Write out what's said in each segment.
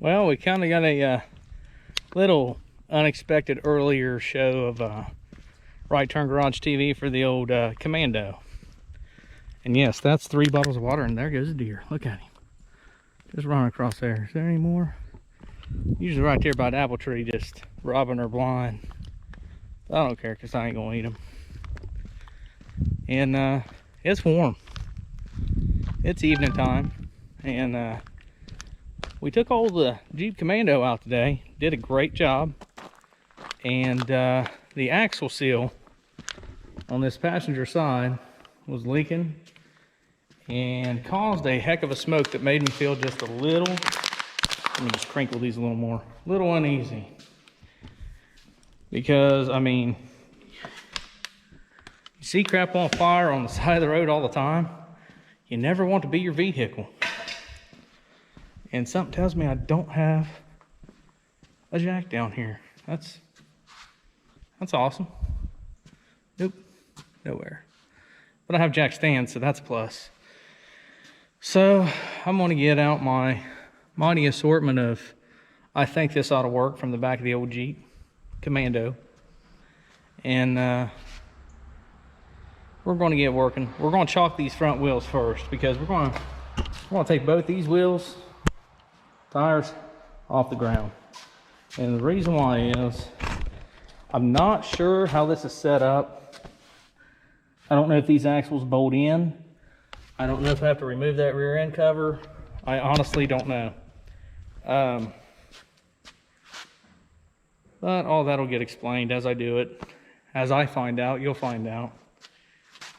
Well, we kind of got a little unexpected earlier show of Right Turn Garage TV for the old Commando. And yes, that's 3 bottles of water, and there goes a deer. Look at him. Just running across there. Is there any more? Usually right there by the apple tree, just robbing her blind. I don't care, because I ain't going to eat them. And it's warm. It's evening time. And we took all the Jeep Commando out today. Did a great job. And the axle seal on this passenger side was leaking and caused a heck of a smoke that made me feel just a little, let me just crinkle these a little more, a little uneasy. Because, I mean, you see crap on fire on the side of the road all the time. You never want to be your vehicle. And something tells me I don't have a jack down here. That's awesome. Nope, nowhere. But I have jack stands, so that's a plus. So I'm gonna get out my mighty assortment of, I think this ought to work, from the back of the old Jeep Commando. And we're gonna get working. We're gonna chalk these front wheels first, because we're gonna take both these wheels, tires, off the ground. And the reason why is, I'm not sure how this is set up. I don't know if these axles bolt in. I don't know if I have to remove that rear end cover. I honestly don't know. But all that'll get explained as I do it. As I find out, you'll find out.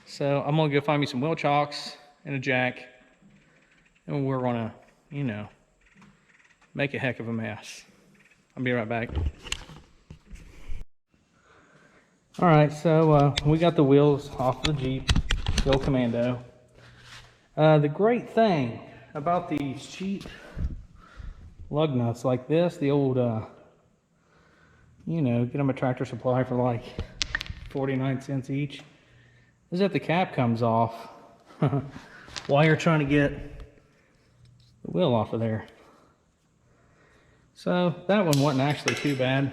So I'm gonna go find me some wheel chocks and a jack, and we're gonna, you know, make a heck of a mess. I'll be right back. All right, so we got the wheels off the Jeep, the old Commando. The great thing about these cheap lug nuts like this, the old, you know, get them a Tractor Supply for like 49 cents each, is that the cap comes off while you're trying to get the wheel off of there. So that one wasn't actually too bad.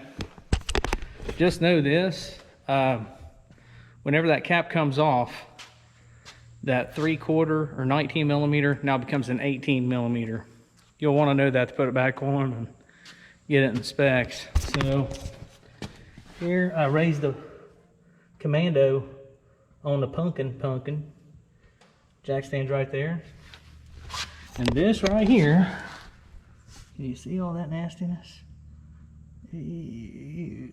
Just know this, whenever that cap comes off, that 3/4 or 19 millimeter now becomes an 18 millimeter. You'll want to know that to put it back on and get it in specs. So here I raised the Commando on the pumpkin. Jack stands right there. And this right here, can you see all that nastiness? Ew.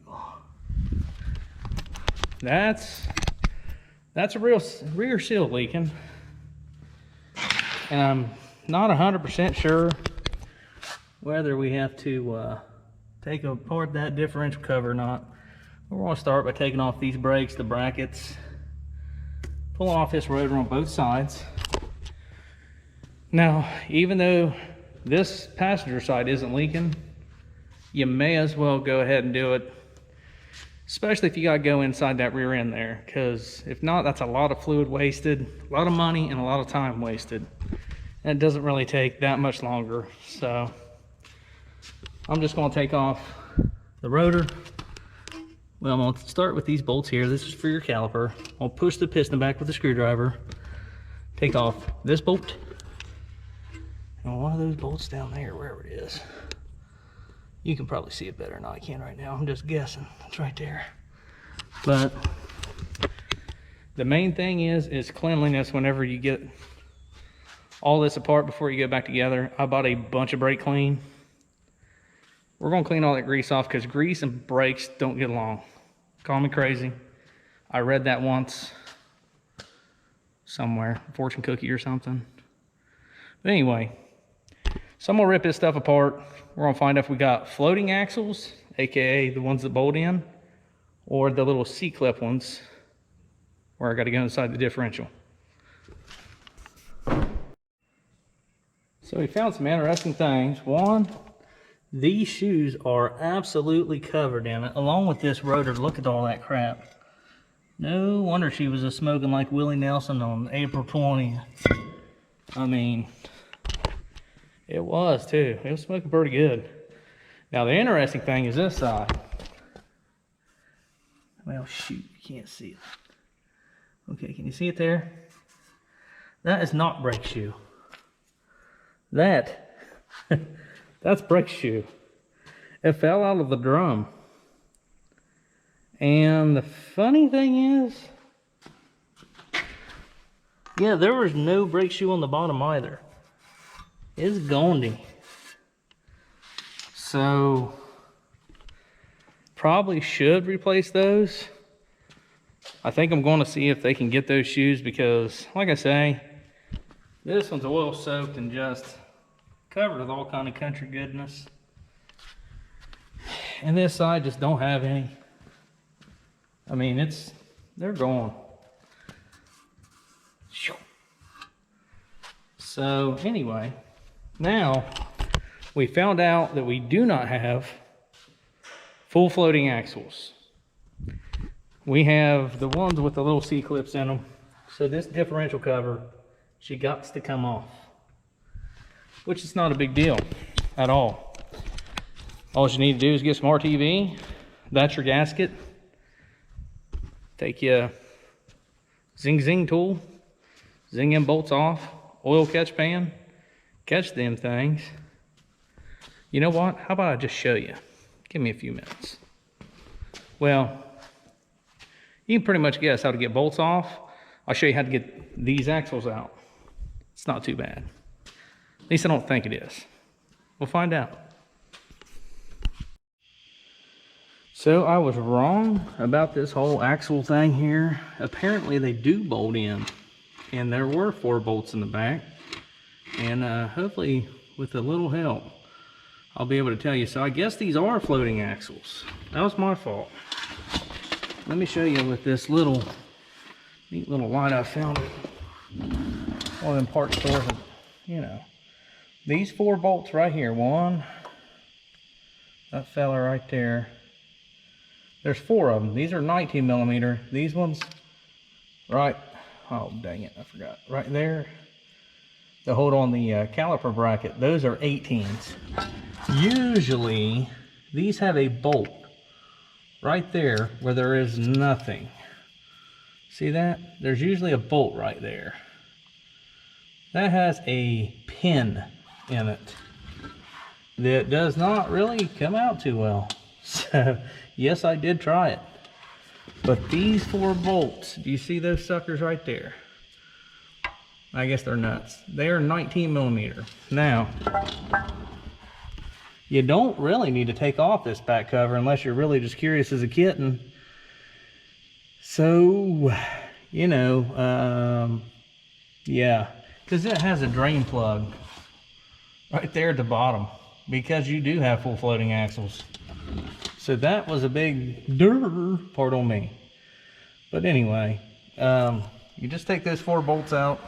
That's a real rear seal leaking. And I'm not 100% sure whether we have to take apart that differential cover or not. We're going to start by taking off these brakes, the brackets, pulling off this rotor on both sides. Now, even though this passenger side isn't leaking, you may as well go ahead and do it, especially if you got to go inside that rear end there, because if not, that's a lot of fluid wasted, a lot of money, and a lot of time wasted. And it doesn't really take that much longer. So I'm just going to take off the rotor. Well, I'm going to start with these bolts here. This is for your caliper. I'll push the piston back with a screwdriver, take off this bolt, and one of those bolts down there, wherever it is. You can probably see it better than I can right now. I'm just guessing. It's right there. But the main thing is cleanliness whenever you get all this apart before you go back together. I bought a bunch of brake clean. We're going to clean all that grease off, because grease and brakes don't get along. Call me crazy. I read that once somewhere, fortune cookie or something. But anyway, so I'm going to rip this stuff apart. We're going to find out if we got floating axles, aka the ones that bolt in, or the little C-clip ones where I got to go inside the differential. So we found some interesting things. One, these shoes are absolutely covered in it, along with this rotor. Look at all that crap. No wonder she was a smoking like Willie Nelson on April 20th. I mean, It was too. It was smoking pretty good. Now the interesting thing is this side. Well, shoot, you can't see it. Okay, can you see it there? That is not brake shoe. That's brake shoe. It fell out of the drum. And the funny thing is, yeah, there was no brake shoe on the bottom either. It's Gondi. So, probably should replace those. I think I'm going to see if they can get those shoes because, like I say, this one's oil soaked and just covered with all kind of country goodness. And this side just don't have any. I mean, they're gone. So anyway, now we found out that we do not have full floating axles. We have the ones with the little C-clips in them. So this differential cover, she got to come off, which is not a big deal at all. All you need to do is get some RTV. That's your gasket. Take your zing tool, zing them bolts off, oil catch pan, catch them things. You know what? How about I just show you? Give me a few minutes. Well, you can pretty much guess how to get bolts off. I'll show you how to get these axles out. It's not too bad. At least I don't think it is. We'll find out. So I was wrong about this whole axle thing here. Apparently they do bolt in, and there were 4 bolts in the back. And hopefully with a little help, I'll be able to tell you. So I guess these are floating axles. That was my fault. Let me show you with this little neat little light I found at one of them parts stores. You know, these 4 bolts right here. One, that fella right there. There's 4 of them. These are 19 millimeter. These ones, right, oh dang it, I forgot. Right there, to hold on the caliper bracket, those are 18s. Usually, these have a bolt right there where there is nothing. See that? There's usually a bolt right there. That has a pin in it that does not really come out too well. So, yes, I did try it. But these 4 bolts, do you see those suckers right there? I guess they're nuts. They are 19 millimeter. Now, you don't really need to take off this back cover unless you're really just curious as a kitten. So, you know, yeah, because it has a drain plug right there at the bottom because you do have full floating axles. So that was a big part on me. But anyway, you just take those 4 bolts out.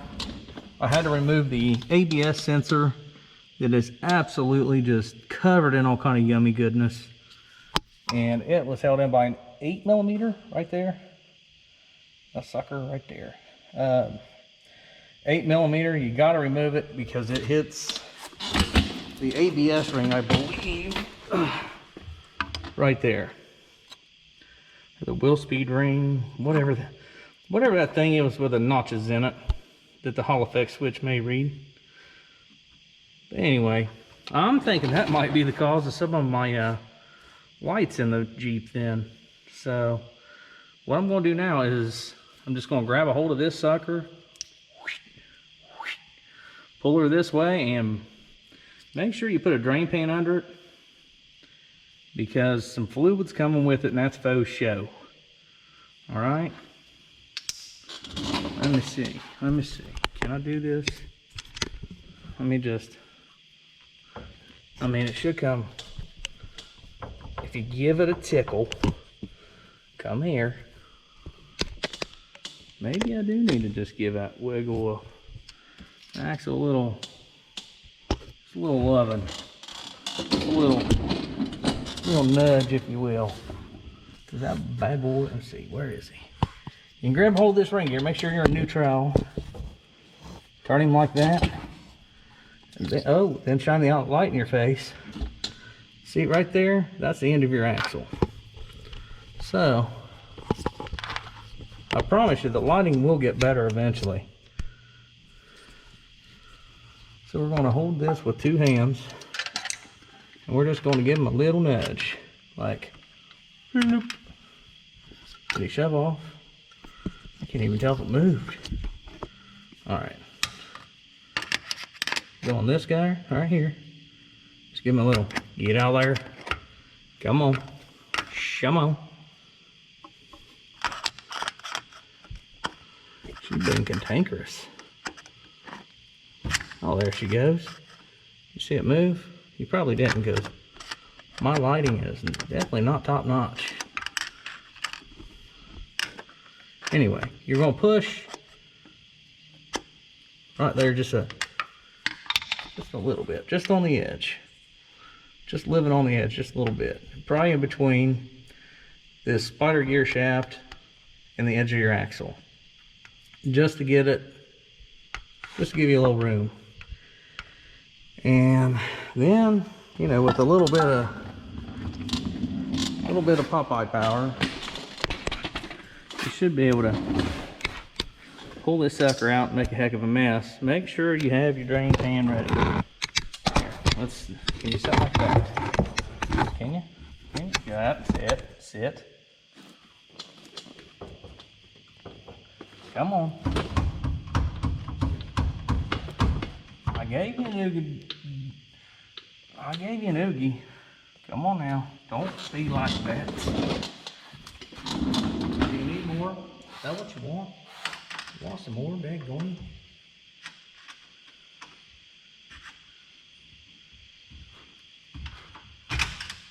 I had to remove the ABS sensor that is absolutely just covered in all kind of yummy goodness. And it was held in by an 8 millimeter right there. A sucker right there. 8 millimeter, you got to remove it because it hits the ABS ring, I believe. Right there. The wheel speed ring, whatever that thing is with the notches in it that the Hall effect switch may read. But anyway, I'm thinking that might be the cause of some of my lights in the Jeep then. So what I'm going to do now is I'm just going to grab a hold of this sucker, pull her this way, and make sure you put a drain pan under it because some fluid's coming with it, and that's faux show. All right. Let me see. Can I do this? Let me just, I mean, it should come. If you give it a tickle, come here. Maybe I do need to just give that wiggle a little loving, a little nudge, if you will. Cause that bad boy, let's see, where is he? You can grab hold of this ring gear, make sure you're in neutral. Turn him like that. And then, oh, then shine the light in your face. See it right there? That's the end of your axle. So, I promise you the lighting will get better eventually. So we're going to hold this with 2 hands, and we're just going to give him a little nudge, like, did he shove off? I can't even tell if it moved. All right. Go on this guy right here. Just give him a little, get out there. Come on. Come on. She's being cantankerous. Oh, there she goes. You see it move? You probably didn't, because my lighting is definitely not top notch. Anyway, you're gonna push right there, just a little bit, just on the edge, just living on the edge, just a little bit, probably in between this spider gear shaft and the edge of your axle, just to get it, just to give you a little room. And then, you know, with a little bit of Popeye power, you should be able to pull this sucker out and make a heck of a mess. Make sure you have your drain pan ready. Here, can you sit like that? Can you? Can you? Good. Sit. Come on. I gave you an oogie. Come on now. Don't be like that. Do you need more? Is that what you want? You want some more, daggone?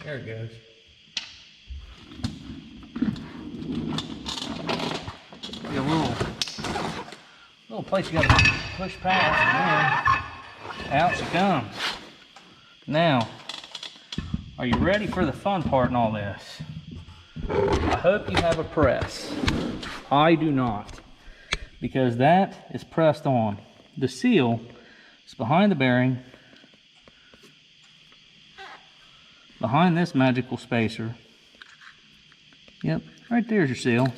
There it goes. Be a little place you gotta push past, and then out she comes. Now, are you ready for the fun part in all this? I hope you have a press. I do not, because that is pressed on. The seal is behind the bearing, behind this magical spacer. Yep, right there's your seal.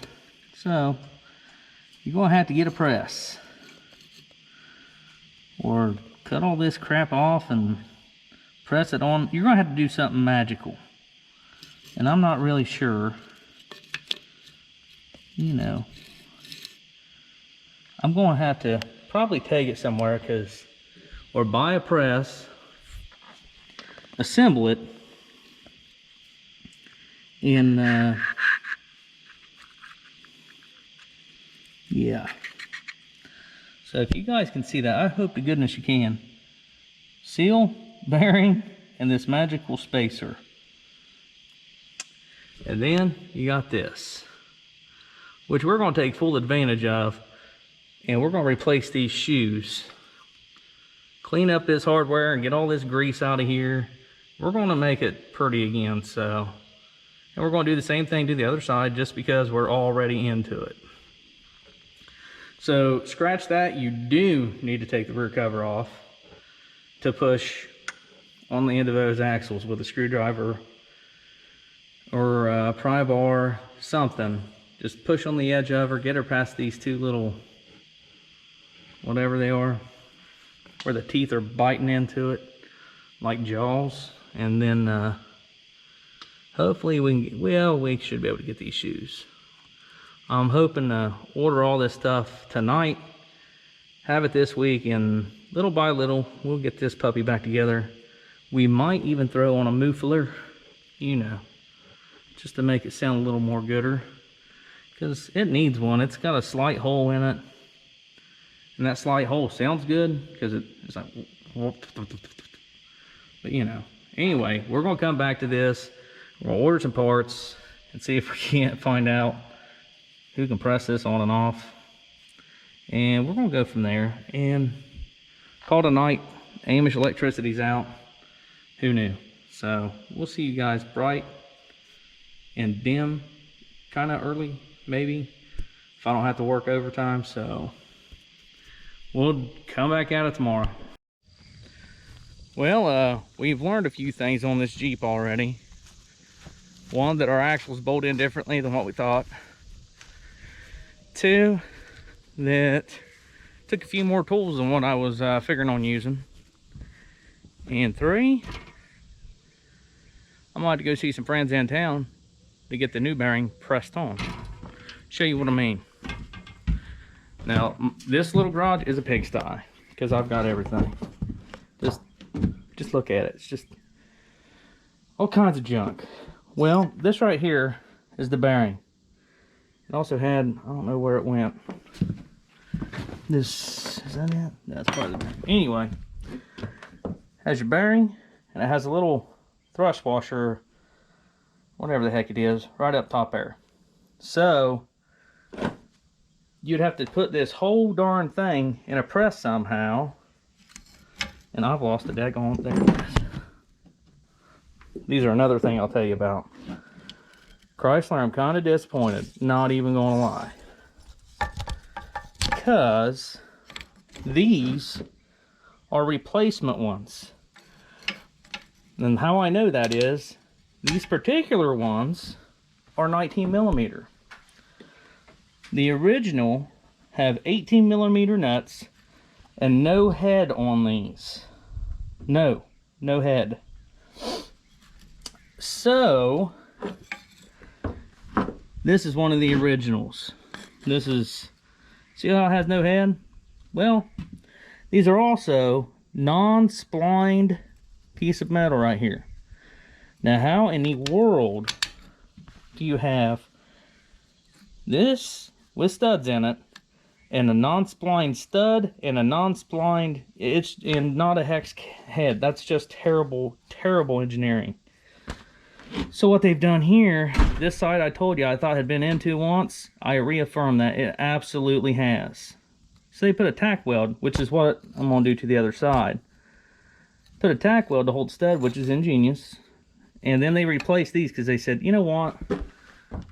So, you're gonna have to get a press, or cut all this crap off and press it on. You're gonna have to do something magical, and I'm not really sure. You know, I'm gonna have to probably take it somewhere, or buy a press, assemble it, and yeah. So if you guys can see that, I hope to goodness you can. Seal, bearing, and this magical spacer. And then you got this, which we're going to take full advantage of, and we're going to replace these shoes. Clean up this hardware and get all this grease out of here. We're going to make it pretty again, so. And we're going to do the same thing to the other side, just because we're already into it. So scratch that. You do need to take the rear cover off to push on the end of those axles with a screwdriver or a pry bar, something. Just push on the edge of her, get her past these 2 little, whatever they are, where the teeth are biting into it like jaws, and then hopefully we should be able to get these shoes. I'm hoping to order all this stuff tonight, have it this week, and little by little we'll get this puppy back together. We might even throw on a muffler, you know, just to make it sound a little more gooder, because it needs one. It's got a slight hole in it, and that slight hole sounds good because it's like, but you know. Anyway, we're gonna come back to this. We're gonna order some parts and see if we can't find out who can press this on and off, and we're gonna go from there and call it a night. Amish electricity's out. Who knew? So we'll see you guys bright and dim, kind of early maybe, if I don't have to work overtime. So we'll come back at it tomorrow. Well, we've learned a few things on this Jeep already. One, that our axles bolt in differently than what we thought. Two, that took a few more tools than what I was figuring on using. And three, I'm gonna have to go see some friends in town to get the new bearing pressed on. Show you what I mean. Now, this little garage is a pigsty because I've got everything. Just look at it. It's just all kinds of junk. Well, this right here is the bearing. It also had, I don't know where it went. This, is that it? That's part of the bearing. Anyway, has your bearing, and it has a little thrust washer, whatever the heck it is, right up top there. So, you'd have to put this whole darn thing in a press somehow. And I've lost the daggone, there it is. These are another thing I'll tell you about. Chrysler, I'm kind of disappointed, not even gonna lie. Because these are replacement ones. And how I know that is, these particular ones are 19 millimeter. The original have 18 millimeter nuts and no head on these. No head. So, this is one of the originals. This is, see how it has no head? Well, these are also non-splined piece of metal right here. Now, how in the world do you have this with studs in it, and a non-splined stud, and a non-splined, and not a hex head? That's just terrible, terrible engineering. So what they've done here, this side I told you I thought had been into once, I reaffirm that it absolutely has. So they put a tack weld, which is what I'm going to do to the other side. Put a tack weld to hold stud, which is ingenious. And then they replaced these because they said, you know what,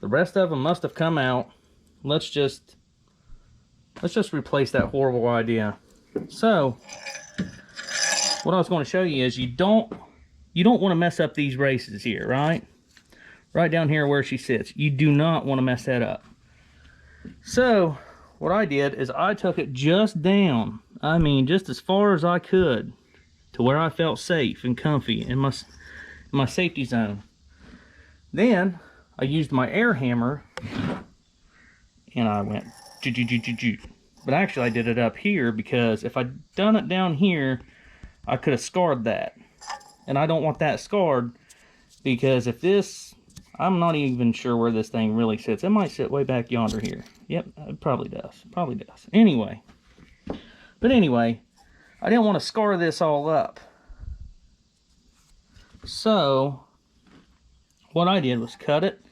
the rest of them must have come out. Let's just replace that horrible idea. So, what I was going to show you is you don't want to mess up these races here, right? Right down here where she sits. You do not want to mess that up. So, what I did is I took it just down. I mean, just as far as I could to where I felt safe and comfy in my safety zone. Then, I used my air hammer and I went but actually I did it up here because if I'd done it down here, I could have scarred that. And I don't want that scarred because if this, I'm not even sure where this thing really sits. It might sit way back yonder here. Yep, it probably does. Probably does. Anyway. But anyway, I didn't want to scar this all up. So, what I did was cut it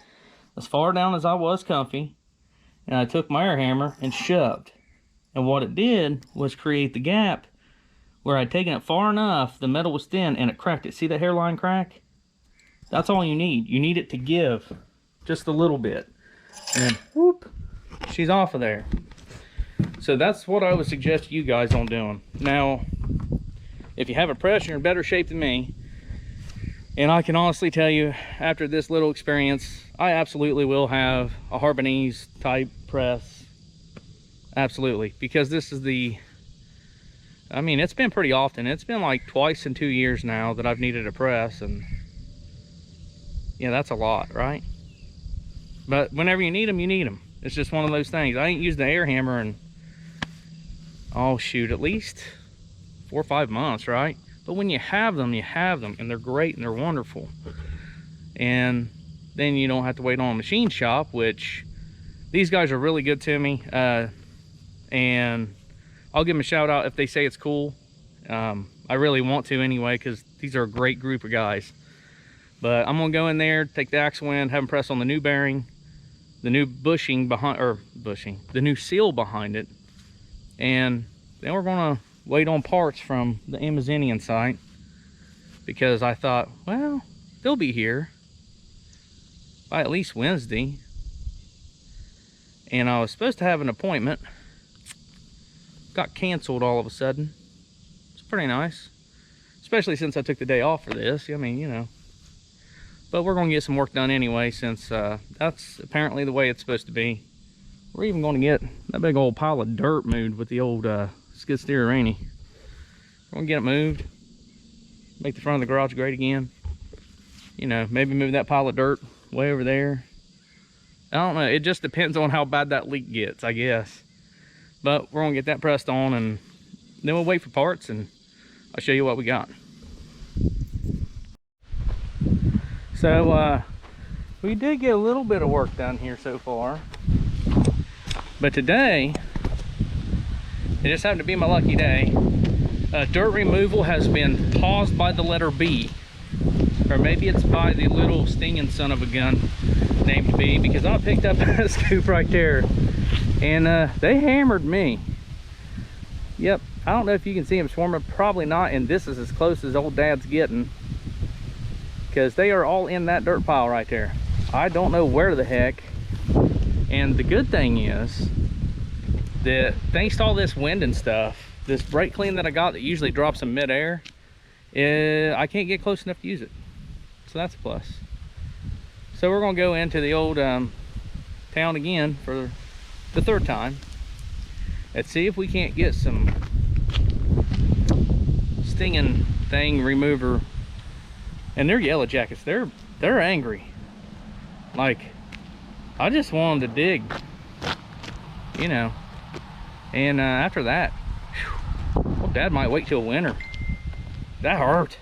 as far down as I was comfy. And I took my air hammer and shoved. And what it did was create the gap where I'd taken it far enough, the metal was thin, and it cracked it. See the hairline crack? That's all you need. You need it to give just a little bit. And then, whoop, she's off of there. So that's what I would suggest you guys on doing. Now, if you have a press, you're in better shape than me. And I can honestly tell you, after this little experience, I absolutely will have a Harbinese type press. Absolutely. Because this is the, I mean, it's been pretty often. It's been like twice in 2 years now that I've needed a press. And yeah, that's a lot, right? But whenever you need them, you need them. It's just one of those things. I ain't used the air hammer in, oh shoot, at least 4 or 5 months, right? But when you have them, and they're great and they're wonderful. And then you don't have to wait on a machine shop, which these guys are really good to me. And I'll give them a shout out if they say it's cool. I really want to anyway, because these are a great group of guys. But I'm gonna go in there, take the axle in, have them press on the new bearing, the new bushing behind, the new seal behind it. And then we're gonna wait on parts from the Amazonian site, because I thought, well, they'll be here by at least Wednesday. And I was supposed to have an appointment. Got canceled all of a sudden. It's pretty nice. especially since I took the day off for this. I mean, you know. But we're going to get some work done anyway, since that's apparently the way it's supposed to be. We're even going to get that big old pile of dirt moved with the old skid steer Rainy. We're going to get it moved, make the front of the garage great again. You know, maybe move that pile of dirt way over there. I don't know, it just depends on how bad that leak gets, I guess. But we're going to get that pressed on, and then we'll wait for parts, and I'll show you what we got. So we did get a little bit of work done here so far, but today it just happened to be my lucky day. Dirt removal has been paused by the letter B, or maybe it's by the little stinging son of a gun named B, because I picked up a scoop right there and they hammered me. Yep, I don't know if you can see them swarming, probably not, and this is as close as old Dad's getting, because they are all in that dirt pile right there. I don't know where the heck. And the good thing is that thanks to all this wind and stuff, this brake clean that I got that usually drops in midair, I can't get close enough to use it. So that's a plus. So we're gonna go into the old town again for the third time. Let's see if we can't get some stinging thing remover. And they're yellow jackets. They're angry. Like, I just want them to dig, you know. And after that, whew, well, Dad might wait till winter. That hurt.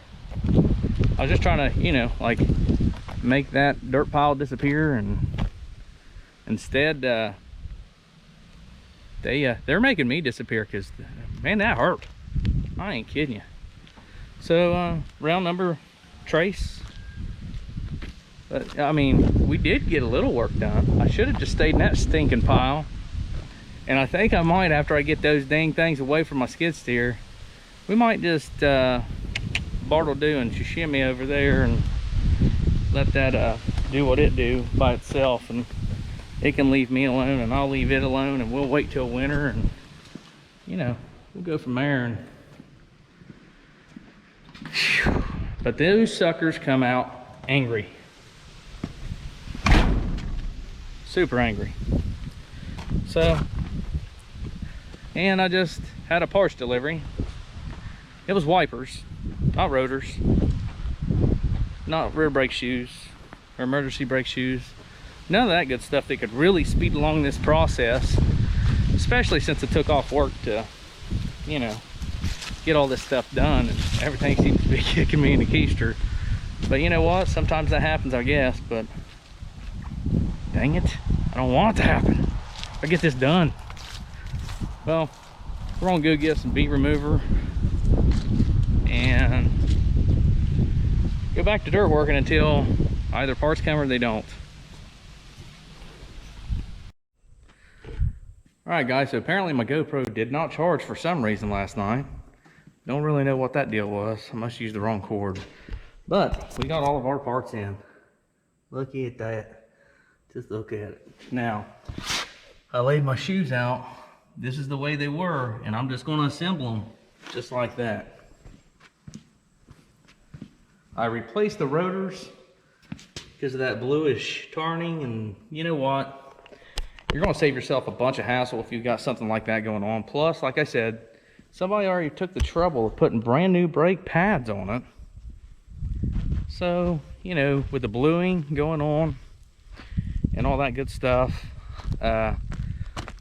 I was just trying to, you know, like, make that dirt pile disappear, and instead they're making me disappear, because man, that hurt. I ain't kidding you. So round number trace. But I mean, we did get a little work done. I should have just stayed in that stinking pile, and I think I might, after I get those dang things away from my skid steer, we might just bartle do and shimmy over there and let that do what it do by itself, and it can leave me alone and I'll leave it alone, and we'll wait till winter, and you know, we'll go from there. And whew. But those suckers come out angry. Super angry. So, and I just had a parts delivery. It was wipers, not rotors, not rear brake shoes or emergency brake shoes. None of that good stuff that could really speed along this process, especially since it took off work to, you know, get all this stuff done, and everything seems to be kicking me in the keister. But you know what, sometimes that happens, I guess. But dang it, I don't want it to happen. I get this done. Well, we're gonna go get some beat remover and go back to dirt working until either parts come or they don't. All right guys, so apparently my GoPro did not charge for some reason last night. Don't really know what that deal was. I must use the wrong cord. But we got all of our parts in. Look at that. Just look at it. Now, I laid my shoes out. This is the way they were, and I'm just going to assemble them just like that. I replaced the rotors because of that bluish tarning, and you know what? You're going to save yourself a bunch of hassle if you've got something like that going on. Plus, like I said, somebody already took the trouble of putting brand new brake pads on it. So, you know, with the bluing going on and all that good stuff, I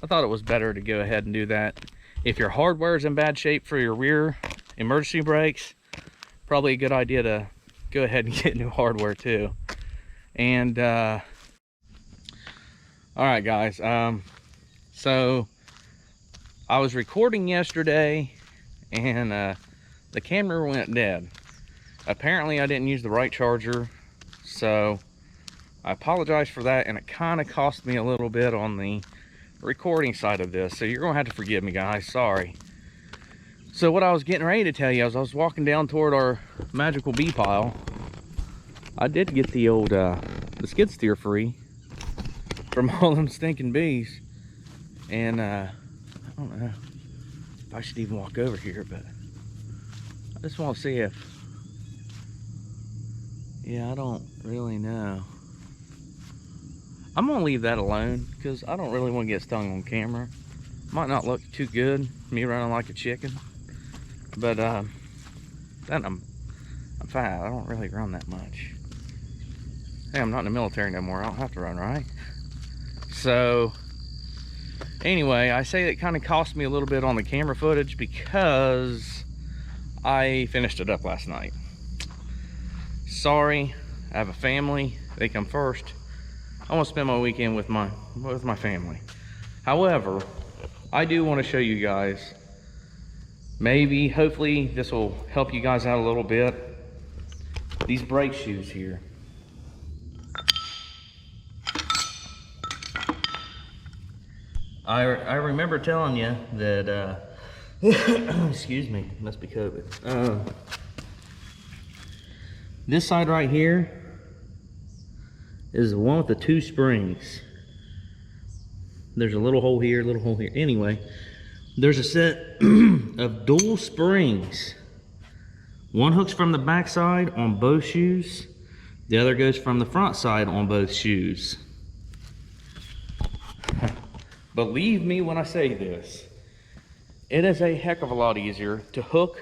thought it was better to go ahead and do that. If your hardware is in bad shape for your rear emergency brakes, probably a good idea to go ahead and get new hardware too. And all right guys, so I was recording yesterday and the camera went dead. Apparently I didn't use the right charger, so I apologize for that, and it kind of cost me a little bit on the recording side of this, so you're gonna have to forgive me guys, sorry. So what I was getting ready to tell you, as I was walking down toward our magical bee pile, I did get the old the skid steer free from all them stinking bees. And I don't know if I should even walk over here, but I just want to see if Yeah, I don't really know. I'm gonna leave that alone because I don't really want to get stung on camera. Might not look too good, me running like a chicken. But then I'm fat. I don't really run that much. Hey, I'm not in the military no more. I don't have to run, right? So anyway, I say it kind of cost me a little bit on the camera footage because I finished it up last night. Sorry, I have a family. They come first. I want to spend my weekend with my family. However, I do want to show you guys, maybe, hopefully this will help you guys out a little bit, these brake shoes here. I remember telling you that, excuse me, must be COVID. This side right here is the one with the 2 springs. There's a little hole here, little hole here. Anyway, there's a set of dual springs. One hooks from the back side on both shoes. The other goes from the front side on both shoes. Believe me when I say this, it is a heck of a lot easier to hook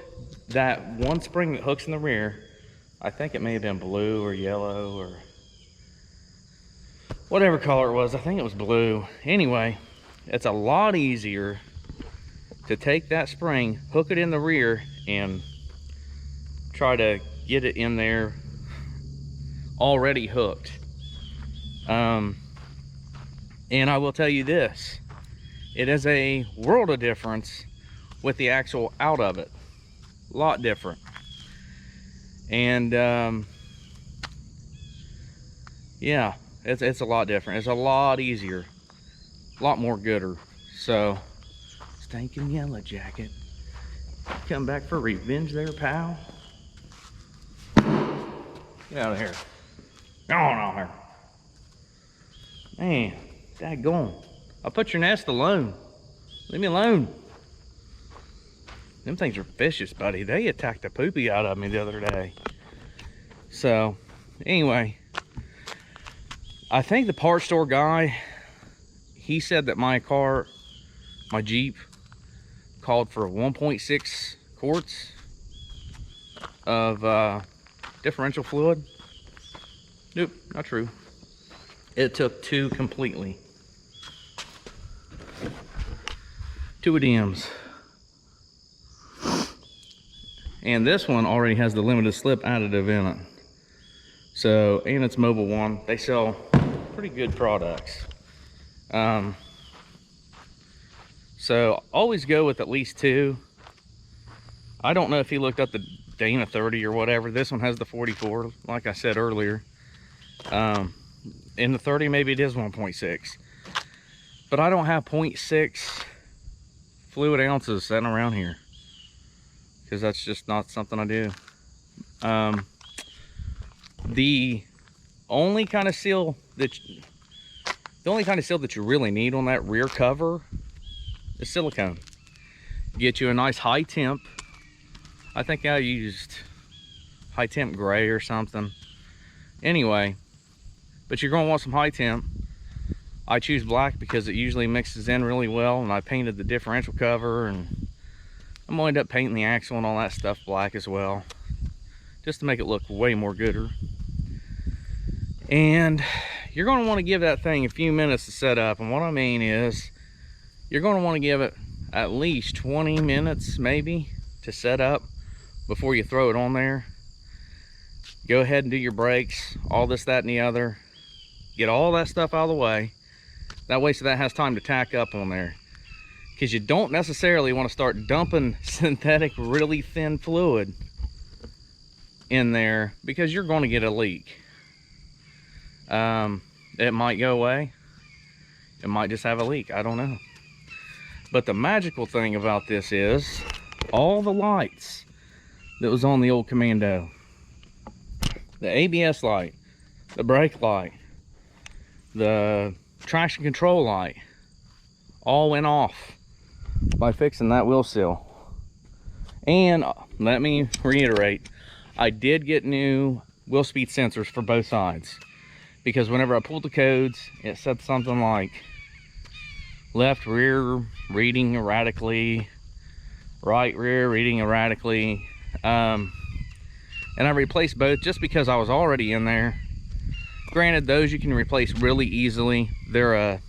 that one spring that hooks in the rear. I think it may have been blue or yellow or whatever color it was. I think it was blue. Anyway, it's a lot easier to take that spring, hook it in the rear, and try to get it in there already hooked. And I will tell you this, it is a world of difference with the axle out of it. A lot different. And yeah, it's a lot different. It's a lot easier, a lot more gooder. So, stinking yellow jacket, come back for revenge there, pal. Get out of here. Go on out here. Man, daggone. I'll put your nest alone. Leave me alone. Them things are vicious, buddy. They attacked the poopy out of me the other day. So, anyway, I think the parts store guy, he said that my car, my Jeep, called for 1.6 quarts of differential fluid. Nope, not true. It took 2 completely. 2 DMs. And this one already has the limited slip additive in it. So, and it's Mobile One. They sell pretty good products. So always go with at least 2. I don't know if he looked up the Dana 30 or whatever. This one has the 44, like I said earlier. In the 30, maybe it is 1.6. But I don't have 0.6 fluid ounces sitting around here, because that's just not something I do. The only kind of seal that you really need on that rear cover is silicone. Get you a nice high temp. I think I used high temp gray or something. Anyway, but you're gonna want some high temp. I choose black because it usually mixes in really well, and I painted the differential cover, and I'm gonna end up painting the axle and all that stuff black as well, just to make it look way more gooder. And you're gonna wanna give that thing a few minutes to set up, and what I mean is, you're gonna wanna give it at least 20 minutes maybe to set up before you throw it on there. Go ahead and do your brakes, all this, that, and the other. Get all that stuff out of the way. That way so that has time to tack up on there. Because you don't necessarily want to start dumping synthetic, really thin fluid in there, because you're going to get a leak. It might go away. It might just have a leak. I don't know. But the magical thing about this is all the lights that was on the old Commando, the ABS light, the brake light, the traction control light, all went off by fixing that wheel seal. And let me reiterate, I did get new wheel speed sensors for both sides, because whenever I pulled the codes, it said something like left rear reading erratically, right rear reading erratically, and I replaced both just because I was already in there. Granted, those you can replace really easily. They're a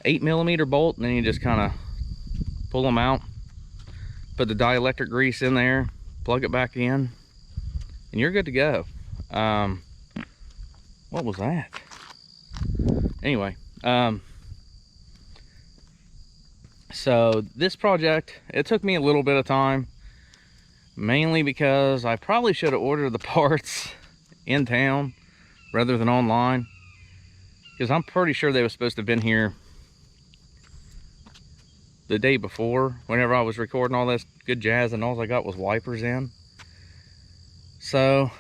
8mm bolt, and then you just kind of pull them out, put the dielectric grease in there, plug it back in, and you're good to go. What was that? Anyway, so this project, it took me a little bit of time, mainly because I probably should have ordered the parts in town rather than online, because I'm pretty sure they were supposed to have been here the day before whenever I was recording all this good jazz, and all I got was wipers in. So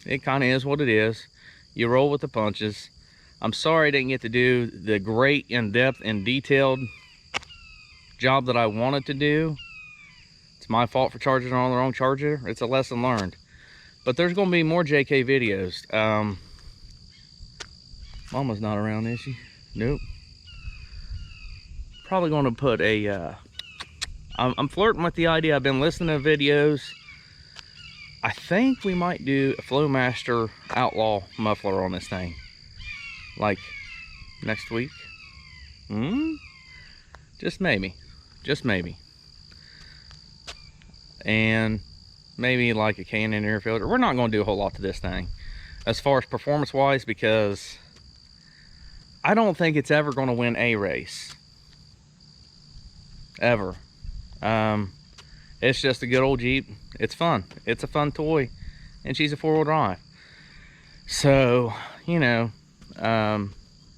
it kind of is what it is. You roll with the punches. I'm sorry I didn't get to do the great in-depth and detailed job that I wanted to do. It's my fault for charging on the wrong charger. It's a lesson learned. But there's going to be more JK videos. Mama's not around, is she? Nope. Probably going to put a... I'm flirting with the idea. I've been listening to videos. I think we might do a Flowmaster Outlaw muffler on this thing. Like next week. Just maybe. Just maybe. And maybe like a Canon air filter. We're not going to do a whole lot to this thing as far as performance wise, because I don't think it's ever going to win a race. Ever. It's just a good old Jeep. It's fun. It's a fun toy. And she's a 4-wheel drive. So, you know,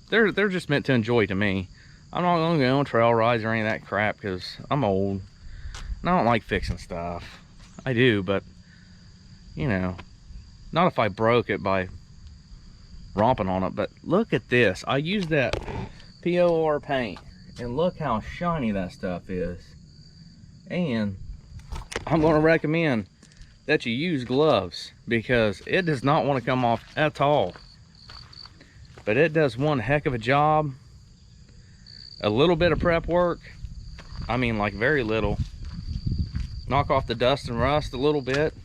they're just meant to enjoy to me. I'm not going to go on trail rides or any of that crap because I'm old. And I don't like fixing stuff. I do, but, you know, not if I broke it by romping on it. But look at this. I used that POR paint, and look how shiny that stuff is. And I'm going to recommend that you use gloves, because it does not want to come off at all. But it does one heck of a job. A little bit of prep work, I mean like very little, knock off the dust and rust a little bit,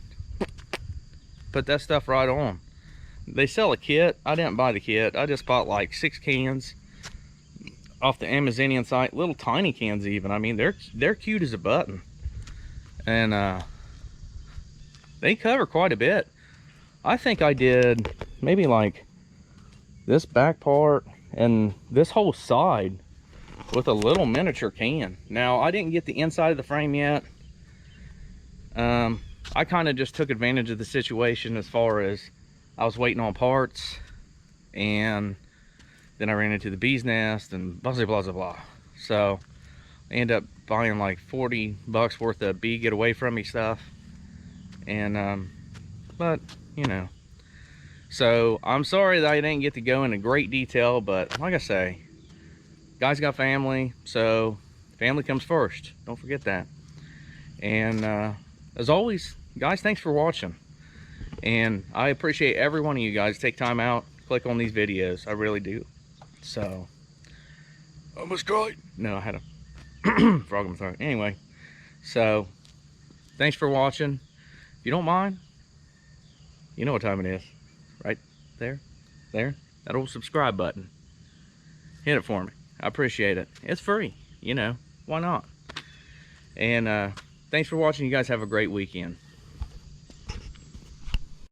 put that stuff right on. They sell a kit. I didn't buy the kit. I just bought like 6 cans off the Amazonian site, little tiny cans even. I mean, they're cute as a button, and they cover quite a bit. I think I did maybe like this back part and this whole side with a little miniature can. Now, I didn't get the inside of the frame yet. I kind of just took advantage of the situation as far as I was waiting on parts, and then I ran into the bee's nest and blah blah blah blah. So I ended up buying like $40 worth of bee get away from me stuff, and but you know, so I'm sorry that I didn't get to go into great detail, but like I say, guys got family, so family comes first. Don't forget that. And as always, guys, thanks for watching. And I appreciate every one of you guys take time out, click on these videos. I really do. So, almost cried. No, I had a frog in my throat. Anyway, so thanks for watching. If you don't mind, you know what time it is. Right there, that old subscribe button. Hit it for me. I appreciate it. It's free, you know, why not? And thanks for watching. You guys have a great weekend.